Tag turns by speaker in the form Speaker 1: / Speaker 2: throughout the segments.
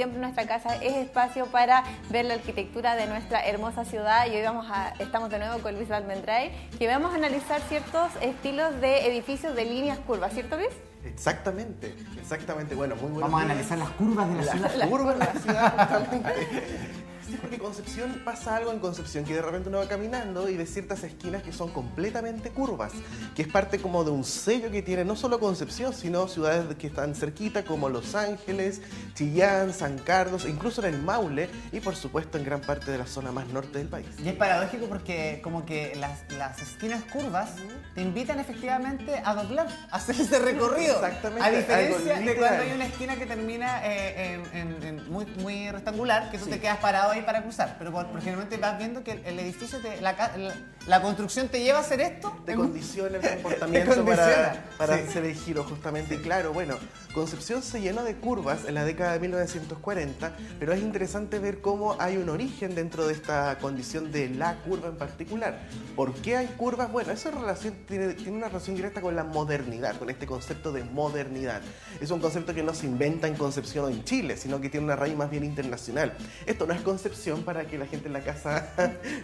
Speaker 1: siempre nuestra casa es espacio para ver la arquitectura de nuestra hermosa ciudad y hoy estamos de nuevo con Luis Almendray, que vamos a analizar ciertos estilos de edificios de líneas curvas, ¿cierto Luis?
Speaker 2: Exactamente, exactamente. Bueno, muy bueno.
Speaker 3: Vamos a analizar las curvas de la ciudad.
Speaker 2: Las curvas de la ciudad, justamente. Sí, porque Concepción pasa algo en Concepción, que de repente uno va caminando y ve ciertas esquinas que son completamente curvas, que es parte como de un sello que tiene no solo Concepción, sino ciudades que están cerquita como Los Ángeles, Chillán, San Carlos, incluso en el Maule y por supuesto en gran parte de la zona más norte del país.
Speaker 3: Y es paradójico porque como que las esquinas curvas te invitan efectivamente a doblar, a hacer ese recorrido.
Speaker 2: Exactamente.
Speaker 3: A diferencia de
Speaker 2: literal.
Speaker 3: cuando hay una esquina que termina muy rectangular, que tú te quedas parado ahí para cruzar. Pero generalmente vas viendo que el edificio, la construcción te lleva a hacer esto.
Speaker 2: Te condiciona el comportamiento para hacer el giro justamente. Y claro, bueno, Concepción se llenó de curvas en la década de 1940, pero es interesante ver cómo hay un origen dentro de esta condición de la curva en particular. ¿Por qué hay curvas? Bueno, esa relación tiene una relación directa con la modernidad, con este concepto de modernidad. Es un concepto que no se inventa en Concepción o en Chile, sino que tiene una raíz más bien internacional. Esto no es Concepción, para que la gente en la casa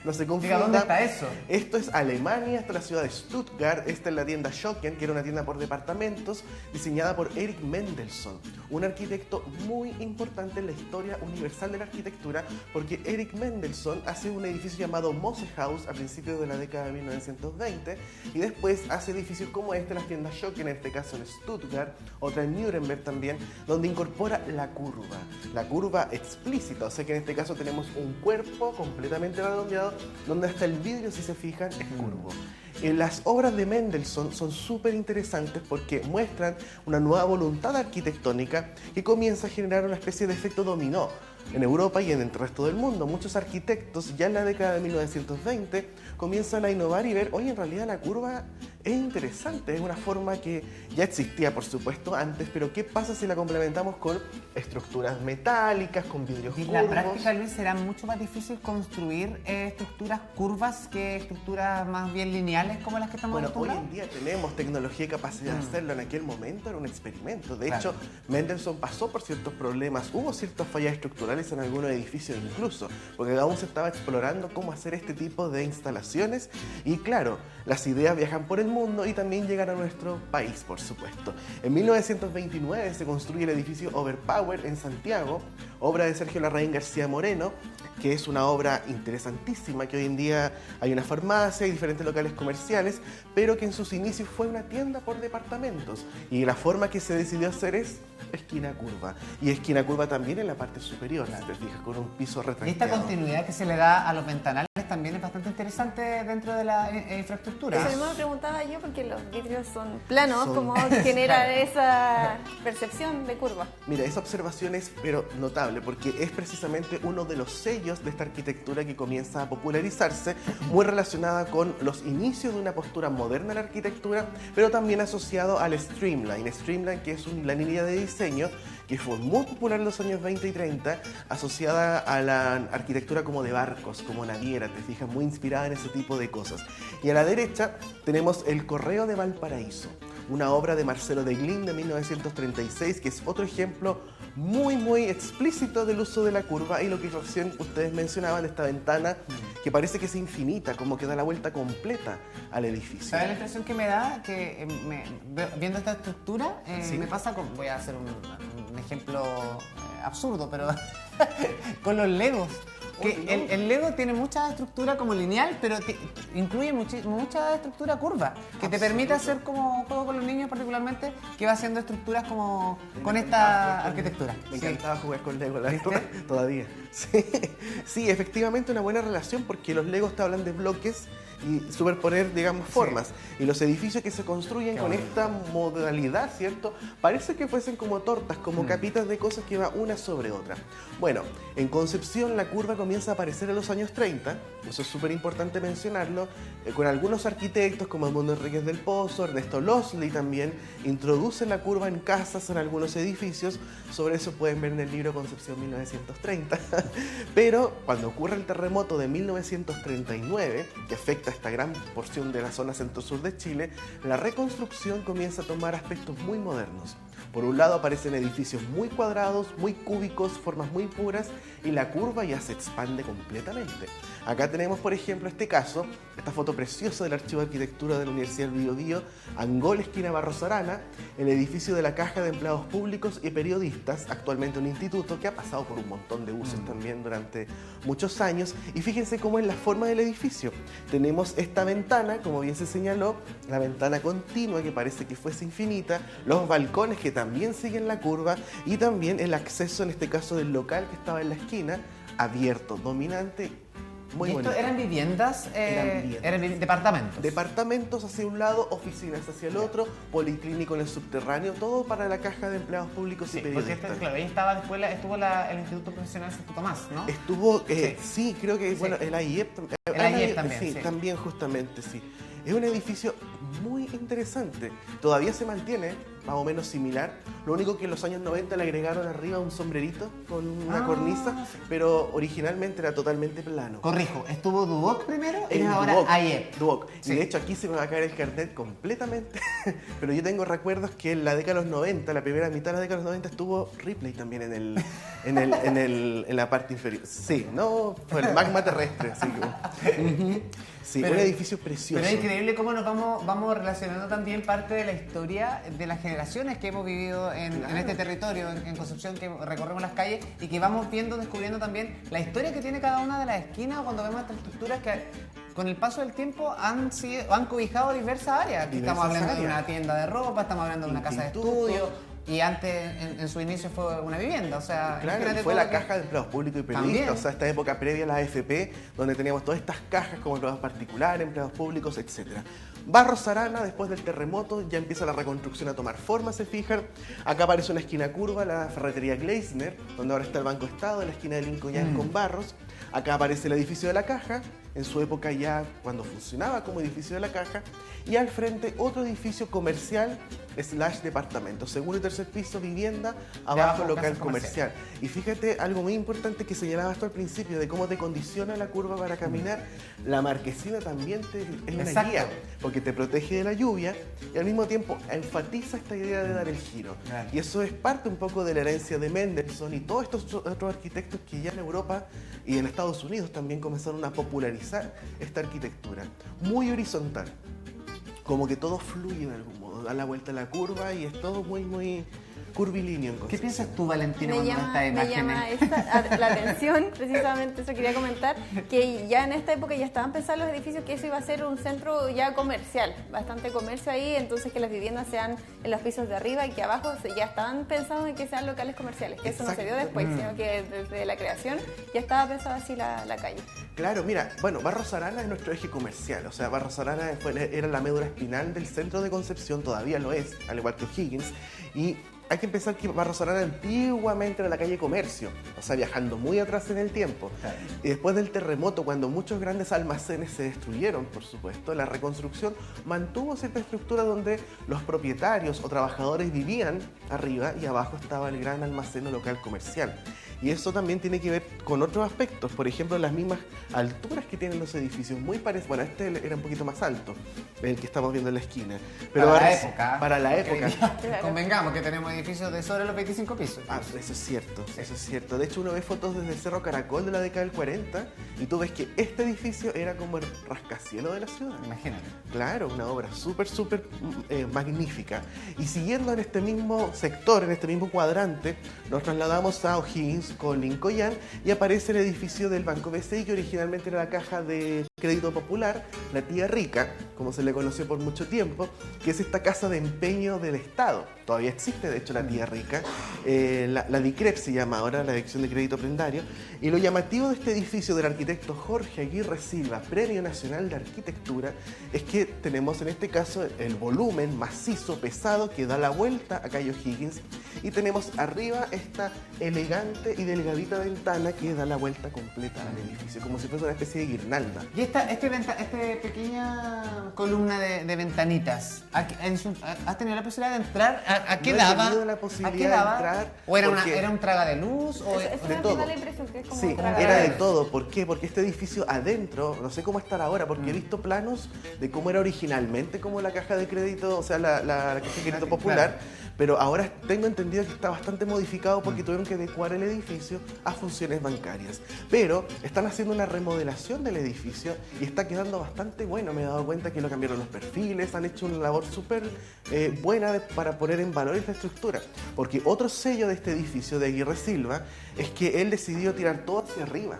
Speaker 2: no se confunda.
Speaker 3: ¿Dónde está eso?
Speaker 2: Esto es Alemania, esta es la ciudad de Stuttgart, esta es la tienda Schocken, que era una tienda por departamentos, diseñada por Erich Mendelsohn, un arquitecto muy importante en la historia universal de la arquitectura, porque Erich Mendelsohn hace un edificio llamado Mossehaus a principios de la década de 1920 y después hace edificios como este, las tiendas Schocken, en este caso en Stuttgart, otra en Nuremberg también, donde incorpora la curva explícita, o sea que en este caso tenemos un cuerpo completamente redondeado, donde hasta el vidrio, si se fijan, es curvo. Las obras de Mendelssohn son súper interesantes porque muestran una nueva voluntad arquitectónica que comienza a generar una especie de efecto dominó en Europa y en el resto del mundo. Muchos arquitectos ya en la década de 1920 comienzan a innovar y ver, oye, en realidad la curva es interesante, es una forma que ya existía, por supuesto, antes, pero ¿qué pasa si la complementamos con estructuras metálicas, con vidrios curvos?
Speaker 3: En la práctica, Luis, será mucho más difícil construir estructuras curvas que estructuras más bien lineales como las que estamos acostumbrados.
Speaker 2: Hoy en día tenemos tecnología y capacidad de hacerlo. En aquel momento era un experimento. De hecho, Mendelssohn pasó por ciertos problemas, hubo ciertas fallas estructurales en algunos edificios incluso, porque aún se estaba explorando cómo hacer este tipo de instalaciones y claro, las ideas viajan por el mundo y también llegan a nuestro país, por supuesto. En 1929 se construye el edificio Overpower en Santiago, obra de Sergio Larraín García Moreno, que es una obra interesantísima, que hoy en día hay una farmacia y diferentes locales comerciales, pero que en sus inicios fue una tienda por departamentos. Y la forma que se decidió hacer es esquina curva. Y esquina curva también en la parte superior, si te fijas, con un piso retráctil.
Speaker 3: Y esta continuidad que se le da a los ventanales también es bastante interesante dentro de la infraestructura.
Speaker 1: Eso me preguntaba yo porque los vidrios son planos, como genera esa percepción de curva.
Speaker 2: Mira, esa observación es pero notable porque es precisamente uno de los sellos de esta arquitectura que comienza a popularizarse, muy relacionada con los inicios de una postura moderna de la arquitectura, pero también asociado al streamline. Streamline, que es la línea de diseño que fue muy popular en los años 20 y 30, asociada a la arquitectura como de barcos, como naviera, te fijas, muy inspirada en ese tipo de cosas. Y a la derecha tenemos el Correo de Valparaíso, una obra de Marcelo de Glin de 1936, que es otro ejemplo muy explícito del uso de la curva y lo que recién ustedes mencionaban, esta ventana que parece que es infinita, como que da la vuelta completa al edificio.
Speaker 3: ¿Sabes la impresión que me da? Que viendo esta estructura, me pasa con, voy a hacer un ejemplo absurdo, pero con los Legos. Que el Lego tiene mucha estructura como lineal, pero incluye mucha estructura curva, que te permite hacer como juego con los niños particularmente, que va haciendo estructuras como con esta arquitectura.
Speaker 2: Me encantaba jugar con Lego, la verdad, todavía. Sí, efectivamente una buena relación porque los Legos te hablan de bloques y superponer, digamos, formas. Y los edificios que se construyen con esta modalidad, ¿cierto? Parece que fuesen como tortas, como capitas de cosas que va una sobre otra. Bueno, en Concepción la curva comienza a aparecer en los años 30, eso es súper importante mencionarlo, con algunos arquitectos como Edmundo Enríquez del Pozo, Ernesto Losley también, introducen la curva en casas, en algunos edificios, sobre eso pueden ver en el libro Concepción 1930, pero cuando ocurre el terremoto de 1939, que afecta a esta gran porción de la zona centro-sur de Chile, la reconstrucción comienza a tomar aspectos muy modernos. Por un lado aparecen edificios muy cuadrados, muy cúbicos, formas muy puras, y la curva ya se expande completamente. Acá tenemos, por ejemplo, este caso, esta foto preciosa del Archivo de Arquitectura de la Universidad del Biobío, Angol, esquina Barros Arana, el edificio de la Caja de Empleados Públicos y Periodistas, actualmente un instituto que ha pasado por un montón de usos también durante muchos años. Y fíjense cómo es la forma del edificio. Tenemos esta ventana, como bien se señaló, la ventana continua que parece que fuese infinita, los balcones que también siguen la curva y también el acceso, en este caso del local que estaba en la esquina, abierto, dominante. Muy bonito.
Speaker 3: ¿Eran viviendas? Eran departamentos.
Speaker 2: Departamentos hacia un lado, oficinas hacia el otro, policlínico en el subterráneo, todo para la Caja de Empleados Públicos y Periodistas.
Speaker 3: Porque claro, ahí estaba después estuvo el Instituto Profesional Santo Tomás, ¿no?
Speaker 2: Estuvo, sí, creo que, bueno, el AIEP
Speaker 3: también.
Speaker 2: Sí, también justamente, sí. Es un edificio muy interesante. Todavía se mantiene, más o menos similar. Lo único que en los años 90 le agregaron arriba un sombrerito con una cornisa, pero originalmente era totalmente plano.
Speaker 3: Corrijo, estuvo Duoc primero y ahora AIEP.
Speaker 2: Duoc. Sí. Y de hecho aquí se me va a caer el carnet completamente, pero yo tengo recuerdos que en la década de los 90, la primera mitad de la década de los 90, estuvo Ripley también en la parte inferior. Sí, no, fue el magma terrestre, así que... Sí, un edificio precioso.
Speaker 3: Pero es increíble cómo nos vamos relacionando también parte de la historia de las generaciones que hemos vivido en este territorio, en Concepción, que recorremos las calles y que vamos descubriendo también la historia que tiene cada una de las esquinas cuando vemos estas estructuras que con el paso del tiempo han cobijado diversas áreas. Estamos hablando de una tienda de ropa, estamos hablando de una casa de estudio. Y antes, en su inicio, fue una vivienda, o sea...
Speaker 2: Claro, fue la Caja de Empleados Públicos y Periodistas,
Speaker 3: también.
Speaker 2: O sea, esta época previa a la AFP, donde teníamos todas estas cajas como empleados particulares, empleados públicos, etc. Barros Arana, después del terremoto, ya empieza la reconstrucción a tomar forma, se fijan. Acá aparece una esquina curva, la ferretería Gleisner, donde ahora está el Banco Estado, en la esquina de Lincoln con Barros. Acá aparece el edificio de la Caja, en su época ya cuando funcionaba como edificio de la Caja. Y al frente otro edificio comercial / departamento. Segundo y tercer piso, vivienda, abajo local comercial. Y fíjate algo muy importante que señalaba hasta al principio de cómo te condiciona la curva para caminar. La marquesina también es una guía, porque te protege de la lluvia y al mismo tiempo enfatiza esta idea de dar el giro. Claro. Y eso es parte un poco de la herencia de Mendelssohn y todos estos otros arquitectos que ya en Europa y en Estados Unidos también comenzaron a popularizar esta arquitectura. Muy horizontal. Como que todo fluye de algún modo, da la vuelta a la curva y es todo muy curvilíneo.
Speaker 3: ¿Qué piensas tú, Valentina, cuando ves esta imagen?
Speaker 1: Me llama la atención, precisamente eso quería comentar, que ya en esta época ya estaban pensando los edificios que eso iba a ser un centro ya comercial, bastante comercio ahí, entonces que las viviendas sean en los pisos de arriba y que abajo ya estaban pensando en que sean locales comerciales, que eso no se dio después, sino que desde la creación ya estaba pensado así la calle.
Speaker 2: Claro, mira, bueno, Barros Arana es nuestro eje comercial, o sea, Barros Arana era la médula espinal del centro de Concepción, todavía lo es, al igual que O'Higgins, y hay que pensar que Barros Arana antiguamente era la calle Comercio, o sea, viajando muy atrás en el tiempo. Claro. Y después del terremoto, cuando muchos grandes almacenes se destruyeron, por supuesto, la reconstrucción mantuvo cierta estructura donde los propietarios o trabajadores vivían arriba y abajo estaba el gran almacén o local comercial. Y eso también tiene que ver con otros aspectos, por ejemplo, las mismas alturas que tienen los edificios, muy parecidos. Bueno, este era un poquito más alto, el que estamos viendo en la esquina. Pero para la época.
Speaker 3: Convengamos que tenemos edificios de sobre los 25 pisos.
Speaker 2: Ah, eso es cierto, eso es cierto. De hecho, uno ve fotos desde el Cerro Caracol de la década del 40 y tú ves que este edificio era como el rascacielos de la ciudad.
Speaker 3: Imagínate.
Speaker 2: Claro, una obra súper magnífica. Y siguiendo en este mismo sector, en este mismo cuadrante, nos trasladamos a O'Higgins con Lincoln y aparece el edificio del Banco BCI, que originalmente era la Caja de Crédito Popular, la Tía Rica, como se le conoció por mucho tiempo, que es esta casa de empeño del Estado. Todavía existe, de hecho, la Tía Rica. La DICREP se llama ahora, la Dirección de Crédito Prendario. Y lo llamativo de este edificio del arquitecto Jorge Aguirre Silva, Premio Nacional de Arquitectura, es que tenemos en este caso el volumen macizo, pesado, que da la vuelta a calle O'Higgins. Y tenemos arriba esta elegante y delgadita ventana que da la vuelta completa al edificio, como si fuese una especie de guirnalda.
Speaker 3: Y esta pequeña columna de ventanitas, ¿has tenido la posibilidad de entrar ¿A qué
Speaker 2: no
Speaker 3: daba?
Speaker 2: he tenido la
Speaker 3: ¿A qué
Speaker 2: posibilidad
Speaker 3: daba?
Speaker 2: de entrar.
Speaker 3: ¿O era,
Speaker 2: porque-
Speaker 3: era un traga de luz? O,
Speaker 1: Eso
Speaker 2: de
Speaker 1: me
Speaker 2: todo.
Speaker 1: da la impresión que es como
Speaker 2: Sí,
Speaker 1: un trago
Speaker 2: era de
Speaker 1: de-
Speaker 2: todo. ¿Por qué? Porque este edificio adentro, no sé cómo estará ahora, porque he visto planos de cómo era originalmente como la caja de crédito, o sea, la caja de crédito popular, pero ahora tengo entendido que está bastante modificado porque tuvieron que adecuar el edificio a funciones bancarias. Pero están haciendo una remodelación del edificio y está quedando bastante bueno. Me he dado cuenta que lo cambiaron los perfiles, han hecho una labor súper buena para poner en valor esta estructura. Porque otro sello de este edificio de Aguirre Silva es que él decidió tirar todo hacia arriba.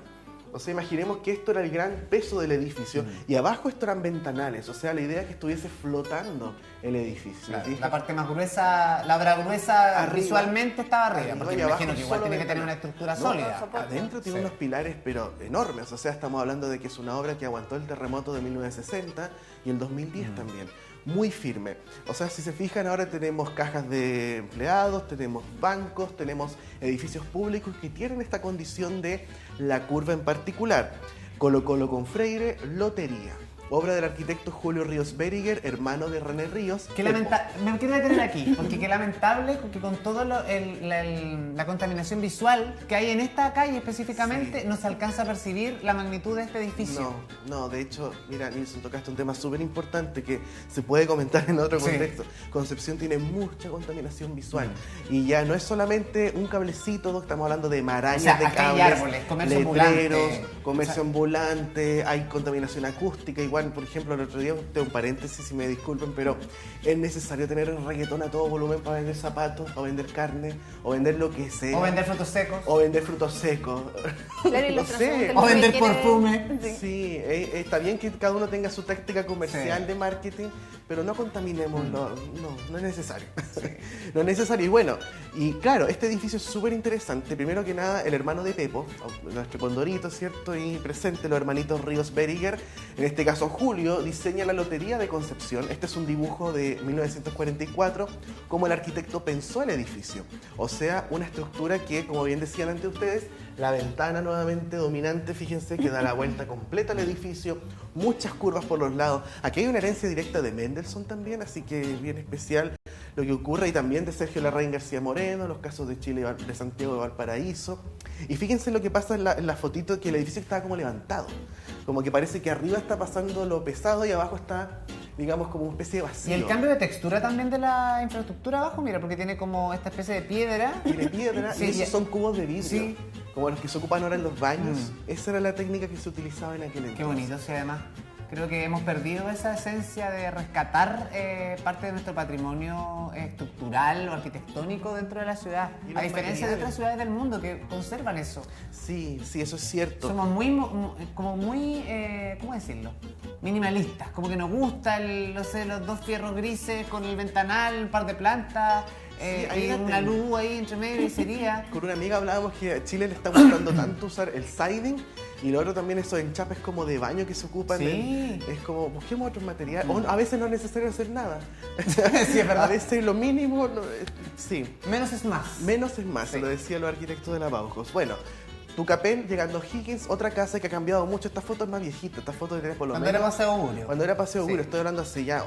Speaker 2: O sea, imaginemos que esto era el gran peso del edificio y abajo esto eran ventanales. O sea, la idea es que estuviese flotando el edificio.
Speaker 3: Claro,
Speaker 2: ¿Sí?
Speaker 3: la parte más gruesa, la obra gruesa
Speaker 2: Arriba.
Speaker 3: visualmente estaba arriba,
Speaker 2: Arriba
Speaker 3: porque
Speaker 2: y
Speaker 3: me imagino
Speaker 2: abajo
Speaker 3: que igual
Speaker 2: solo
Speaker 3: tiene que tener una
Speaker 2: ventana.
Speaker 3: estructura
Speaker 2: No,
Speaker 3: sólida.
Speaker 1: soporte.
Speaker 2: Adentro tiene
Speaker 3: Sí.
Speaker 2: unos pilares, pero enormes. O sea, estamos hablando de que es una obra que aguantó el terremoto de 1960 y el 2010 también. Muy firme. O sea, si se fijan, ahora tenemos cajas de empleados, tenemos bancos, tenemos edificios públicos que tienen esta condición de la curva en particular. Colo Colo con Freire, Lotería. Obra del arquitecto Julio Ríos Beriger, hermano de René Ríos.
Speaker 3: Me quiero detener aquí, porque qué lamentable que con toda la contaminación visual que hay en esta calle específicamente, no se alcanza a percibir la magnitud de este edificio.
Speaker 2: No, de hecho, mira, Nilsson, tocaste un tema súper importante que se puede comentar en otro
Speaker 3: Sí.
Speaker 2: contexto. Concepción tiene mucha contaminación visual y ya no es solamente un cablecito, estamos hablando de marañas
Speaker 3: O sea,
Speaker 2: de
Speaker 3: aquí hay
Speaker 2: cables,
Speaker 3: árboles, comercio
Speaker 2: letreros,
Speaker 3: ambulante.
Speaker 2: comercio
Speaker 3: O sea,
Speaker 2: ambulante, hay contaminación acústica. Igual, por ejemplo, el otro día, tengo un paréntesis y me disculpen, pero es necesario tener el reggaetón a todo volumen para vender zapatos, o vender carne, o vender lo que sea.
Speaker 3: o vender frutos secos.
Speaker 2: O vender frutos secos.
Speaker 1: Claro, y
Speaker 2: No
Speaker 1: los
Speaker 2: sé.
Speaker 1: transeúntes
Speaker 3: O
Speaker 1: lo que
Speaker 3: vender
Speaker 1: quieren-
Speaker 3: perfume.
Speaker 1: Sí.
Speaker 2: Sí, está bien que cada uno tenga su táctica comercial
Speaker 3: Sí.
Speaker 2: de marketing, pero no contaminemos, no es necesario. No es necesario. Y bueno, y claro, este edificio es súper interesante. Primero que nada, el hermano de Pepo, nuestro Condorito, ¿cierto? Y presente, los hermanitos Ríos Beriger, en este caso Julio, diseña la Lotería de Concepción. Este es un dibujo de 1944, como el arquitecto pensó el edificio. O sea, una estructura que, como bien decían ante ustedes, la ventana nuevamente dominante, fíjense que da la vuelta completa al edificio, muchas curvas por los lados. Aquí hay una herencia directa de Mendelssohn también, así que es bien especial lo que ocurre, y también de Sergio Larraín García Moreno, los casos de Chile, de Santiago de Valparaíso. Y fíjense lo que pasa en la fotito, que el edificio estaba como levantado, como que parece que arriba está pasando lo pesado y abajo está, digamos, como una especie de vacío.
Speaker 3: Y el cambio de textura también de la infraestructura abajo, mira, porque tiene como esta especie de piedra.
Speaker 2: Tiene piedra
Speaker 3: Sí,
Speaker 2: y esos
Speaker 3: ya-
Speaker 2: son cubos de vidrio,
Speaker 3: Sí.
Speaker 2: como los que se ocupan ahora en los baños. Esa era la técnica que se utilizaba en aquel entonces.
Speaker 3: Qué bonito, sí, además. Creo que hemos perdido esa esencia de rescatar parte de nuestro patrimonio estructural o arquitectónico dentro de la ciudad.
Speaker 2: Y
Speaker 3: A
Speaker 2: los
Speaker 3: diferencia de
Speaker 2: materiales.
Speaker 3: otras ciudades del mundo que conservan eso.
Speaker 2: Sí, eso es cierto.
Speaker 3: Somos como muy, ¿cómo decirlo? Minimalistas. Como que nos gusta, no sé, los dos fierros grises con el ventanal, un par de plantas,
Speaker 2: hay
Speaker 3: y
Speaker 2: una
Speaker 3: una luz ahí entre medio y sería.
Speaker 2: Con una amiga hablábamos que a Chile le está gustando tanto usar el siding, y lo otro también esos enchapes como de baño que se ocupan.
Speaker 3: Sí.
Speaker 2: Es como, busquemos otros materiales. O a veces no es necesario hacer nada.
Speaker 3: Sí, es verdad.
Speaker 2: A veces lo mínimo, sí.
Speaker 3: Menos es más.
Speaker 2: Menos es más,
Speaker 3: Sí.
Speaker 2: se lo decían los arquitectos de la Bauhaus. Bueno, Tucapel, llegando a Higgins, otra casa que ha cambiado mucho. Esta foto es más viejita, esta foto tiene por lo
Speaker 3: Cuando era
Speaker 2: menos...
Speaker 3: Paseo Augurio.
Speaker 2: Cuando era Paseo
Speaker 3: Sí.
Speaker 2: Augurio, estoy hablando hace ya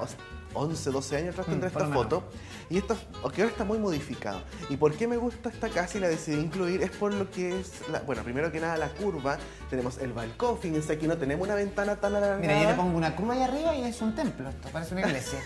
Speaker 2: 11, 12 años atrás tendré
Speaker 3: por
Speaker 2: esta
Speaker 3: lo menos.
Speaker 2: foto. Y esta, que ahora está muy modificado. ¿Y por qué me gusta esta casa y la decidí incluir? Es por lo que es, bueno, primero que nada la curva. Tenemos el balcón, fíjense, aquí no tenemos una ventana tan alargada.
Speaker 3: Mira, yo le pongo una cruz ahí arriba y es un templo esto, parece una iglesia.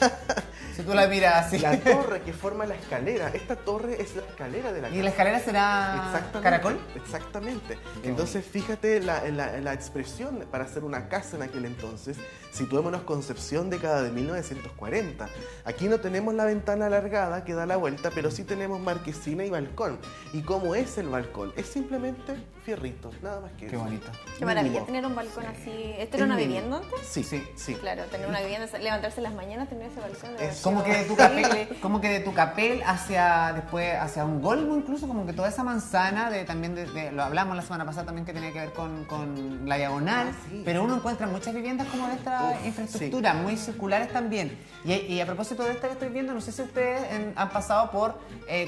Speaker 3: Si tú la miras así.
Speaker 2: La torre que forma la escalera. Esta torre es la escalera de la casa.
Speaker 3: ¿Y la escalera será
Speaker 2: Exactamente,
Speaker 3: caracol?
Speaker 2: Exactamente.
Speaker 3: Qué
Speaker 2: Entonces, fíjate la expresión para hacer una casa en aquel entonces. Situémonos Concepción, década de 1940. Aquí no tenemos la ventana alargada que da la vuelta, pero sí tenemos marquesina y balcón. ¿Y cómo es el balcón? Es simplemente fierrito, nada más que
Speaker 3: Qué
Speaker 2: eso.
Speaker 3: bonito.
Speaker 1: Qué maravilla
Speaker 2: Mínimo.
Speaker 1: tener un balcón así. ¿Esto era una
Speaker 2: Mínimo.
Speaker 1: vivienda antes?
Speaker 2: Sí,
Speaker 3: Sí.
Speaker 2: sí.
Speaker 1: Claro, tener una vivienda, levantarse en las mañanas, tener ese balcón. debe haber
Speaker 3: Como
Speaker 1: sido
Speaker 3: que de
Speaker 1: increíble.
Speaker 3: Como que de Tucapel hacia después hacia un Golmo incluso, como que toda esa manzana lo hablamos la semana pasada también, que tenía que ver con la diagonal,
Speaker 2: Ah, sí.
Speaker 3: pero uno encuentra muchas viviendas como de esta
Speaker 2: Uf,
Speaker 3: infraestructura, muy circulares también. Y a propósito de esta que estoy viendo, no sé si ustedes han pasado por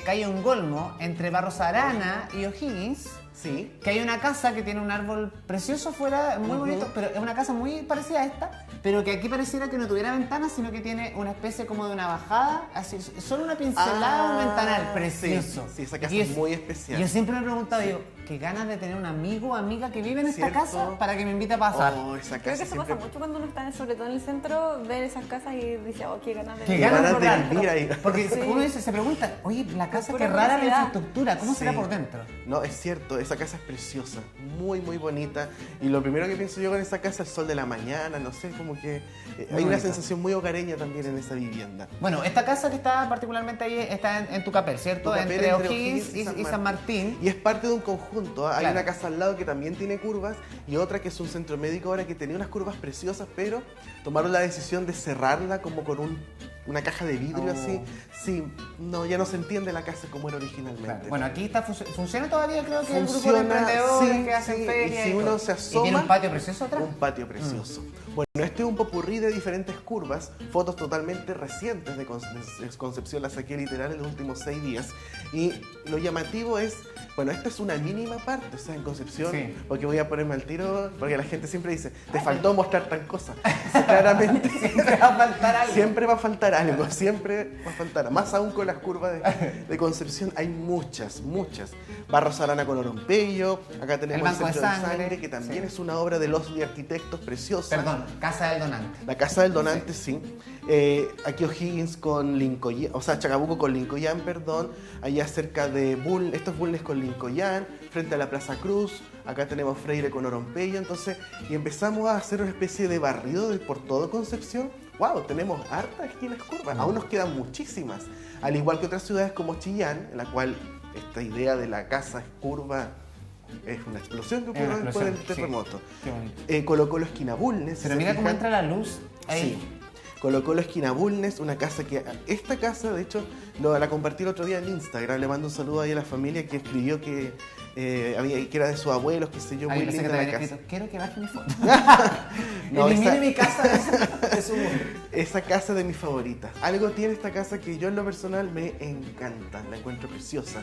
Speaker 3: calle Ungolmo, entre Barros Arana y O'Higgins.
Speaker 2: Sí.
Speaker 3: Que hay una casa que tiene un árbol precioso fuera, muy bonito, pero es una casa muy parecida a esta, pero que aquí pareciera que no tuviera ventanas, sino que tiene una especie como de una bajada, así, solo una pincelada, un ventanal precioso.
Speaker 2: Sí, esa casa es muy especial.
Speaker 3: Yo siempre me he preguntado, digo, qué ganas de tener un amigo o amiga que vive en esta
Speaker 2: ¿Cierto?
Speaker 3: casa para que me invite a pasar.
Speaker 2: Oh, esa casa
Speaker 1: Creo que eso
Speaker 2: siempre...
Speaker 1: pasa mucho cuando uno está, sobre todo en el centro, ver esas casas y dice, oh, qué ganas de
Speaker 3: Qué
Speaker 1: vivir
Speaker 3: ganas
Speaker 1: por
Speaker 2: de
Speaker 1: dentro.
Speaker 2: vivir ahí.
Speaker 3: Porque
Speaker 1: Sí.
Speaker 3: uno se pregunta, oye, la casa,
Speaker 1: pura
Speaker 3: qué rara la
Speaker 1: curiosidad.
Speaker 3: infraestructura, ¿cómo será
Speaker 2: Sí.
Speaker 3: por dentro?
Speaker 2: No, es cierto, esa casa es preciosa, muy, muy bonita. Y lo primero que pienso yo con esa casa es el sol de la mañana, no sé, como que hay una
Speaker 3: bonita.
Speaker 2: sensación muy hogareña también en esa vivienda.
Speaker 3: Bueno, esta casa que está particularmente ahí está en Tucapel, ¿cierto?
Speaker 2: Tucapel,
Speaker 3: entre
Speaker 2: entre
Speaker 3: O'Higgins y San Martín.
Speaker 2: Y es parte de un conjunto. Hay
Speaker 3: Claro.
Speaker 2: una casa al lado que también tiene curvas y otra que es un centro médico ahora que tenía unas curvas preciosas, pero tomaron la decisión de cerrarla como con una caja de vidrio
Speaker 3: Oh.
Speaker 2: así. Sí, no, ya no se entiende la casa como era originalmente.
Speaker 3: Claro. Bueno, aquí está funciona todavía, creo que el grupo de
Speaker 2: Funciona,
Speaker 3: emprendedores
Speaker 2: sí,
Speaker 3: que hacen
Speaker 2: sí,
Speaker 3: ferias.
Speaker 2: y si
Speaker 3: todo.
Speaker 2: uno se asoma...
Speaker 3: ¿Y tiene un patio precioso atrás?
Speaker 2: Un patio precioso. Bueno, este es un popurrí de diferentes curvas, fotos totalmente recientes de Concepción, las saqué literal en los últimos 6 días. Y lo llamativo es, bueno, esta es una mínima parte, o sea, en Concepción,
Speaker 3: Sí.
Speaker 2: porque voy a ponerme al tiro, porque la gente siempre dice, te faltó mostrar tal cosa. Sí, claramente,
Speaker 3: Siempre va a faltar algo.
Speaker 2: siempre va a faltar algo, siempre va a faltar. Más aún con las curvas de Concepción, hay muchas, muchas. Barros Arana con Orompello, acá tenemos
Speaker 3: El Banco de
Speaker 2: Centro
Speaker 3: Sangre,
Speaker 2: que también
Speaker 3: sí.
Speaker 2: es una obra de los arquitectos preciosa.
Speaker 3: Perdón, Casa del Donante.
Speaker 2: La Casa del Donante, sí. Aquí O'Higgins con Lincoln, o sea, Chacabuco con Lincoln, perdón. Allá cerca de estos Bulnes con Lincoln, frente a la Plaza Cruz. Acá tenemos Freire con Orompello. Entonces, y empezamos a hacer una especie de barrido por todo Concepción. ¡Wow! Tenemos hartas esquinas curvas. Aún nos quedan muchísimas. Al igual que otras ciudades como Chillán, en la cual esta idea de la casa es curva. Es una explosión que ocurrió después del terremoto.
Speaker 3: Qué bonito.
Speaker 2: Colo Colo Esquina Bulnes.
Speaker 3: Pero
Speaker 2: ¿se
Speaker 3: mira cómo
Speaker 2: fijan?
Speaker 3: entra la luz ahí.
Speaker 2: Sí. Colo Colo Esquina Bulnes, una casa que... Esta casa, de hecho, la compartí el otro día en Instagram. Le mando un saludo ahí a la familia que escribió que era de sus abuelos, qué sé yo,
Speaker 3: Ahí
Speaker 2: muy
Speaker 3: pensé que
Speaker 2: linda
Speaker 3: te
Speaker 2: la
Speaker 3: había
Speaker 2: casa.
Speaker 3: escrito, quiero que baje mi foto.
Speaker 2: No,
Speaker 3: Elimine mi casa de su mundo.
Speaker 2: Esa casa de mis favoritas. Algo tiene esta casa que yo en lo personal me encanta, la encuentro preciosa.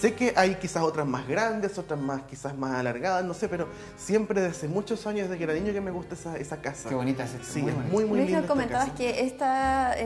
Speaker 2: Sé que hay quizás otras más grandes, otras más quizás más alargadas, no sé, pero siempre desde muchos años, desde que era niño, que me gusta esa casa.
Speaker 3: Qué bonita es esta,
Speaker 2: Sí,
Speaker 3: muy
Speaker 2: es
Speaker 3: bonita.
Speaker 2: muy, muy
Speaker 1: Luis,
Speaker 2: linda
Speaker 1: nos
Speaker 2: esta
Speaker 1: comentabas
Speaker 2: casa.
Speaker 1: que estas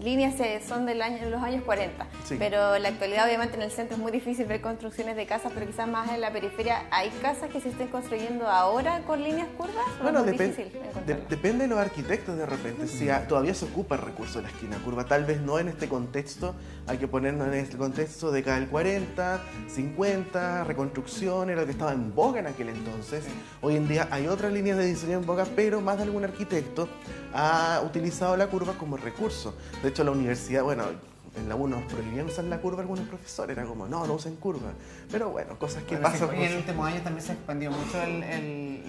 Speaker 1: líneas son de los años 40,
Speaker 2: Sí.
Speaker 1: pero en la actualidad obviamente en el centro es muy difícil ver construcciones de casas, pero quizás más en la periferia hay casas que se estén construyendo ahora con líneas curvas. ¿O
Speaker 2: Bueno,
Speaker 1: es muy difícil encontrarlas?
Speaker 2: depende de los arquitectos de repente. Si todavía se ocupa el recurso de la esquina curva, tal vez no en este contexto, hay que ponernos en este contexto de cada 40, 50, reconstrucción, era lo que estaba en boga en aquel entonces. Hoy en día hay otras líneas de diseño en boga, pero más de algún arquitecto ha utilizado la curva como recurso. De hecho, la universidad, bueno, en la 1 prohibían usar la curva algunos profesores, era como, no usen curva. Pero bueno, cosas que
Speaker 3: Bueno, sí,
Speaker 2: pasan.
Speaker 3: y en el último año también se expandió mucho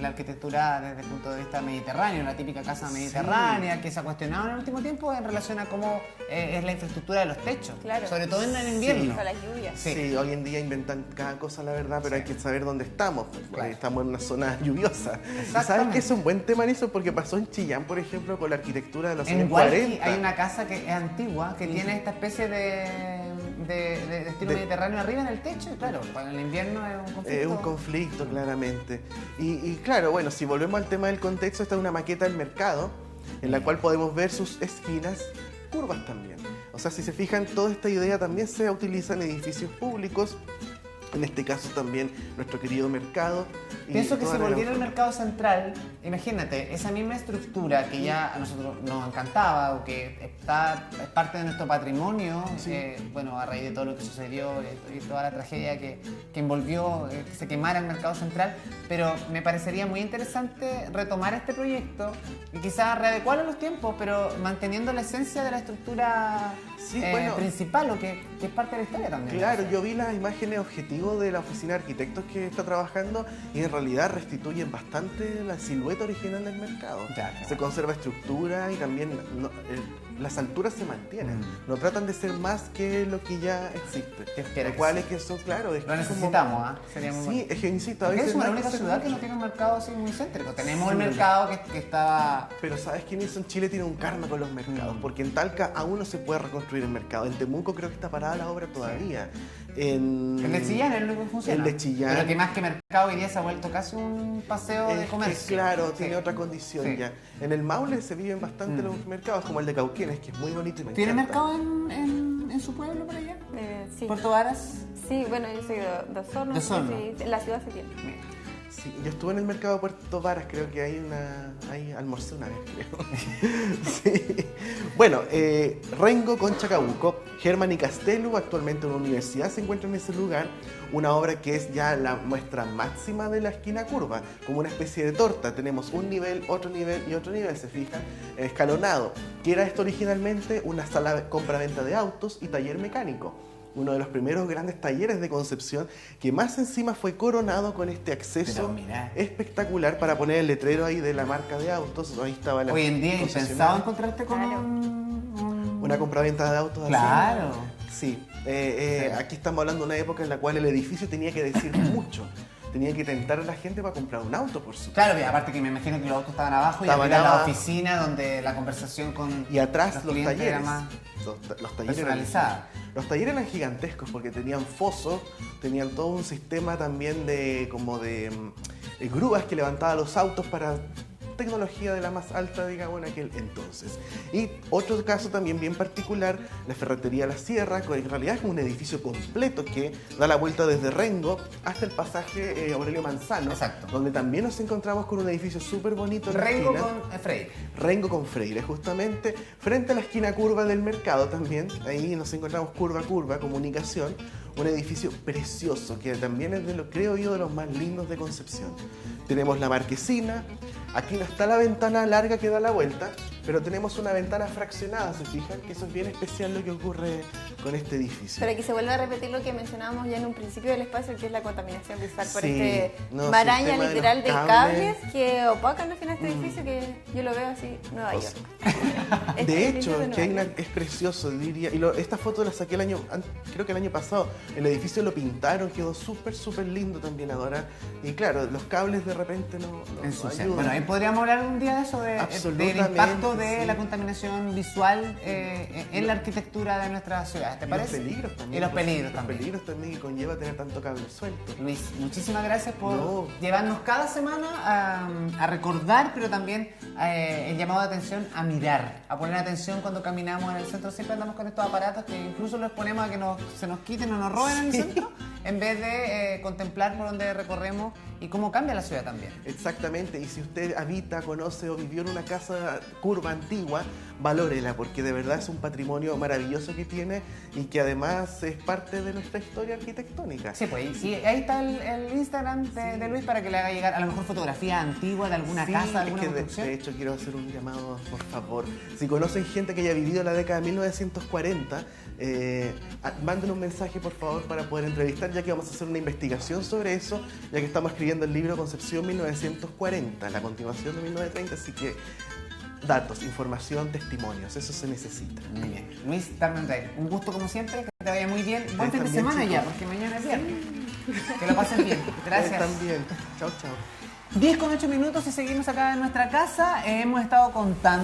Speaker 3: la arquitectura desde el punto de vista mediterráneo, la típica casa mediterránea que se ha cuestionado en el último tiempo en relación a cómo es la infraestructura de los techos,
Speaker 1: Claro.
Speaker 3: sobre todo en el invierno.
Speaker 1: Con las lluvias.
Speaker 3: Sí.
Speaker 2: Sí, hoy en día inventan cada cosa, la verdad, pero hay que saber dónde estamos. Pues, porque
Speaker 3: Claro.
Speaker 2: estamos en una zona lluviosa. Y sabes
Speaker 3: Exactamente.
Speaker 2: que es un buen tema en eso porque pasó en Chillán, por ejemplo, con la arquitectura de los
Speaker 3: En
Speaker 2: años
Speaker 3: Hualqui
Speaker 2: 40.
Speaker 3: hay una casa que es antigua, que tiene esta especie de estilo mediterráneo arriba en el techo, y claro, para el invierno es un conflicto.
Speaker 2: Es un conflicto, claramente. Y claro, bueno, si volvemos al tema del contexto, esta es una maqueta del mercado, en la cual podemos ver sus esquinas curvas también. O sea, si se fijan, toda esta idea también se utiliza en edificios públicos, en este caso también nuestro querido mercado. y
Speaker 3: Pienso que
Speaker 2: toda
Speaker 3: si
Speaker 2: la-
Speaker 3: volviera el mercado central, imagínate, esa misma estructura que ya a nosotros nos encantaba o que es parte de nuestro patrimonio, bueno, a raíz de todo lo que sucedió y toda la tragedia que envolvió que se quemara el mercado central, pero me parecería muy interesante retomar este proyecto y quizás readecuarlo a los tiempos, pero manteniendo la esencia de la estructura
Speaker 2: Sí, bueno.
Speaker 3: principal, o que es parte de la historia también.
Speaker 2: Claro, yo vi las imágenes objetivos de la oficina de arquitectos que está trabajando y en realidad restituyen bastante la silueta original del mercado.
Speaker 3: Ya, claro.
Speaker 2: Se conserva estructura y también las alturas se mantienen. No tratan de ser más que lo que ya existe.
Speaker 3: Que espera
Speaker 2: Lo
Speaker 3: que
Speaker 2: cual
Speaker 3: sí.
Speaker 2: es que son, claro, es
Speaker 3: Lo
Speaker 2: como-
Speaker 3: necesitamos, ¿ah? Sería muy
Speaker 2: Sí,
Speaker 3: bueno.
Speaker 2: es que insisto, a
Speaker 3: Porque
Speaker 2: veces
Speaker 3: es una
Speaker 2: más
Speaker 3: única
Speaker 2: que ser
Speaker 3: ciudad
Speaker 2: más-
Speaker 3: que no tiene un mercado así muy céntrico. Tenemos
Speaker 2: Sí.
Speaker 3: el mercado que estaba...
Speaker 2: Pero ¿sabes quién hizo en Chile? Tiene un karma con los mercados, porque en Talca aún no se puede reconstruir el mercado. En Temuco creo que está parada la obra todavía.
Speaker 3: El de Chillán es lo que funciona.
Speaker 2: El de Chillán.
Speaker 3: Pero que más que mercado hoy día se ha vuelto casi un paseo de comercio.
Speaker 2: Claro, tiene otra condición ya. En el Maule se viven bastante los mercados, como el de Cauquenes, que es muy bonito y me
Speaker 3: ¿Tiene
Speaker 2: encanta.
Speaker 3: mercado en su pueblo por allá?
Speaker 1: Sí.
Speaker 3: ¿Puerto Varas?
Speaker 1: Sí, bueno, yo soy de Osorno.
Speaker 3: De Osorno.
Speaker 1: Sí, la ciudad se tiene.
Speaker 2: Sí, yo estuve en el mercado de Puerto Varas, creo que ahí almorcé una vez, creo. Sí. Bueno, Rengo con Chacabuco, Germán y Castelo, actualmente una universidad se encuentra en ese lugar, una obra que es ya la muestra máxima de la esquina curva, como una especie de torta. Tenemos un nivel, otro nivel y otro nivel, se fijan, escalonado. Que era esto originalmente una sala de compra-venta de autos y taller mecánico. Uno de los primeros grandes talleres de Concepción, que más encima fue coronado con este acceso espectacular para poner el letrero ahí de la marca de autos. Ahí estaba la
Speaker 3: hoy en día es impensado encontrarte con
Speaker 2: una compraventa de autos.
Speaker 3: Claro.
Speaker 2: Así. Sí. Aquí estamos hablando de una época en la cual el edificio tenía que decir mucho. Tenía que tentar a la gente para comprar un auto, por supuesto.
Speaker 3: Claro, y aparte que me imagino que los autos estaban abajo y arriba la oficina donde la conversación con
Speaker 2: y atrás los talleres
Speaker 3: era más
Speaker 2: los talleres
Speaker 3: personalizada.
Speaker 2: Los talleres eran gigantescos porque tenían fosos, tenían todo un sistema también de grúas que levantaban los autos para tecnología de la más alta, digamos, en aquel entonces. Y otro caso también bien particular, la Ferretería La Sierra, que en realidad es un edificio completo que da la vuelta desde Rengo hasta el pasaje Aurelio Manzano.
Speaker 3: Exacto.
Speaker 2: Donde también nos encontramos con un edificio súper bonito.
Speaker 3: Rengo con Freire.
Speaker 2: Rengo con Freire, justamente, frente a la esquina curva del mercado también. Ahí nos encontramos curva a curva, comunicación. Un edificio precioso, que también es creo yo, de los más lindos de Concepción. Tenemos la marquesina, aquí no está la ventana larga que da la vuelta, pero tenemos una ventana fraccionada, ¿se fijan? Que eso es bien especial lo que ocurre con este edificio.
Speaker 1: Pero aquí se vuelve a repetir lo que mencionábamos ya en un principio del espacio, que es la contaminación visual por
Speaker 2: no,
Speaker 1: maraña literal de cables
Speaker 2: cables
Speaker 1: que opacan al final este edificio, que yo lo veo así, Nueva York.
Speaker 2: De hecho, que es precioso, diría. Y esta foto la saqué creo que el año pasado. El edificio lo pintaron, quedó súper, súper lindo también ahora. Y claro, los cables de repente no ayudan.
Speaker 3: Bueno, ahí podríamos hablar un día de eso, del impacto de la contaminación visual en la arquitectura de nuestra ciudad. ¿Te parece?
Speaker 2: Los peligros también.
Speaker 3: Y los peligros también.
Speaker 2: Los peligros también que conlleva tener tanto cable suelto.
Speaker 3: Luis, muchísimas gracias por llevarnos cada semana a recordar, pero también el llamado de atención a mirar, a poner atención cuando caminamos en el centro. Siempre andamos con estos aparatos que incluso los ponemos a que se nos quiten o nos roben en el centro, en vez de contemplar por donde recorremos y cómo cambia la ciudad también.
Speaker 2: Exactamente, y si usted habita, conoce o vivió en una casa curva antigua, valórela, porque de verdad es un patrimonio maravilloso que tiene y que además es parte de nuestra historia arquitectónica.
Speaker 3: Sí, pues, y ahí está el Instagram de Luis para que le haga llegar a lo mejor fotografía antigua de alguna casa, de alguna construcción.
Speaker 2: De hecho, quiero hacer un llamado, por favor. Si conocen gente que haya vivido la década de 1940, manden un mensaje, por favor, para poder entrevistar, ya que vamos a hacer una investigación sobre eso, ya que estamos escribiendo el libro Concepción 1940, la continuación de 1930, así que datos, información, testimonios, eso se necesita.
Speaker 3: Muy bien. Luis Tarmenday, un gusto como siempre, que te vaya muy bien. Buen fin de semana ya, porque mañana es viernes. Que lo pasen bien. Gracias.
Speaker 2: También. Chao, chao.
Speaker 3: 10 con 8 minutos y seguimos acá en nuestra casa. Hemos estado contando